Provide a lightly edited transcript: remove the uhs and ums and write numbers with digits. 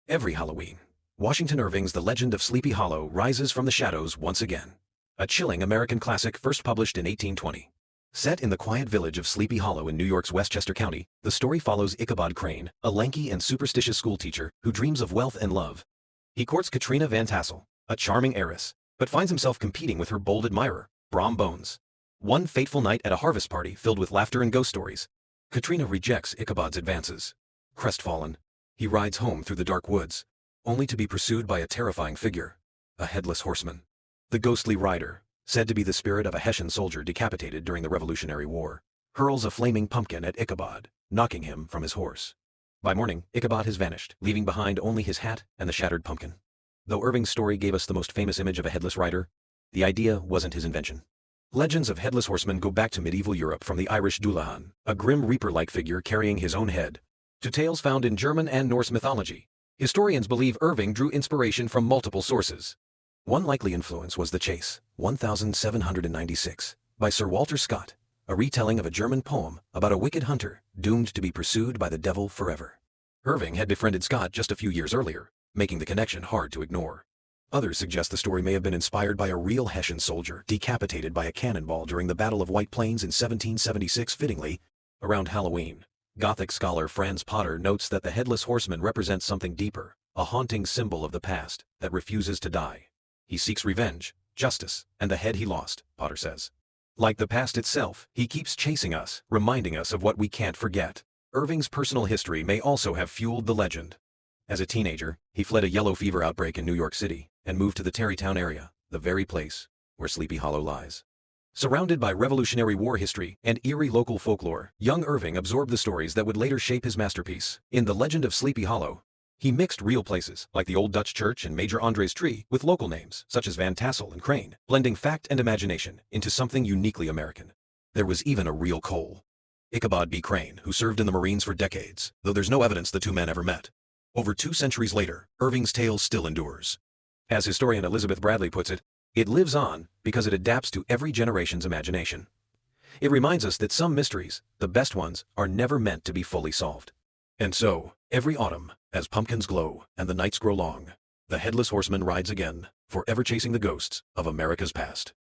Every Halloween, Washington Irving's The Legend of Sleepy Hollow rises from the shadows once again. A chilling American classic first published in 1820. Set in the quiet village of Sleepy Hollow in New York's Westchester County, the story follows Ichabod Crane, a lanky and superstitious schoolteacher who dreams of wealth and love. He courts Katrina Van Tassel, a charming heiress, but finds himself competing with her bold admirer, Brom Bones. One fateful night at a harvest party filled with laughter and ghost stories, Katrina rejects Ichabod's advances. Crestfallen, he rides home through the dark woods, only to be pursued by a terrifying figure, a headless horseman. The ghostly rider, said to be the spirit of a Hessian soldier decapitated during the Revolutionary War, hurls a flaming pumpkin at Ichabod, knocking him from his horse. By morning, Ichabod has vanished, leaving behind only his hat and the shattered pumpkin. Though Irving's story gave us the most famous image of a headless rider, the idea wasn't his invention. Legends of Headless Horseman go back to medieval Europe, from the Irish Dullahan, a grim reaper-like figure carrying his own head, to tales found in German and Norse mythology. Historians believe Irving drew inspiration from multiple sources. One likely influence was The Chase, 1796, by Sir Walter Scott, a retelling of a German poem about a wicked hunter doomed to be pursued by the devil forever. Irving had befriended Scott just a few years earlier, making the connection hard to ignore. Others suggest the story may have been inspired by a real Hessian soldier decapitated by a cannonball during the Battle of White Plains in 1776. Fittingly, around Halloween, Gothic scholar Franz Potter notes that the Headless Horseman represents something deeper, a haunting symbol of the past that refuses to die. He seeks revenge, justice, and the head he lost, Potter says. Like the past itself, he keeps chasing us, reminding us of what we can't forget. Irving's personal history may also have fueled the legend. As a teenager, he fled a yellow fever outbreak in New York City and moved to the Tarrytown area, the very place where Sleepy Hollow lies. Surrounded by Revolutionary War history and eerie local folklore, young Irving absorbed the stories that would later shape his masterpiece. In The Legend of Sleepy Hollow, he mixed real places, like the Old Dutch Church and Major Andre's Tree, with local names, such as Van Tassel and Crane, blending fact and imagination into something uniquely American. There was even a real Cole, Ichabod B. Crane, who served in the Marines for decades, though there's no evidence the two men ever met. Over 2 centuries later, Irving's tale still endures. As historian Elizabeth Bradley puts it lives on because it adapts to every generation's imagination. It reminds us that some mysteries, the best ones, are never meant to be fully solved. And so, every autumn, as pumpkins glow and the nights grow long, the Headless Horseman rides again, forever chasing the ghosts of America's past.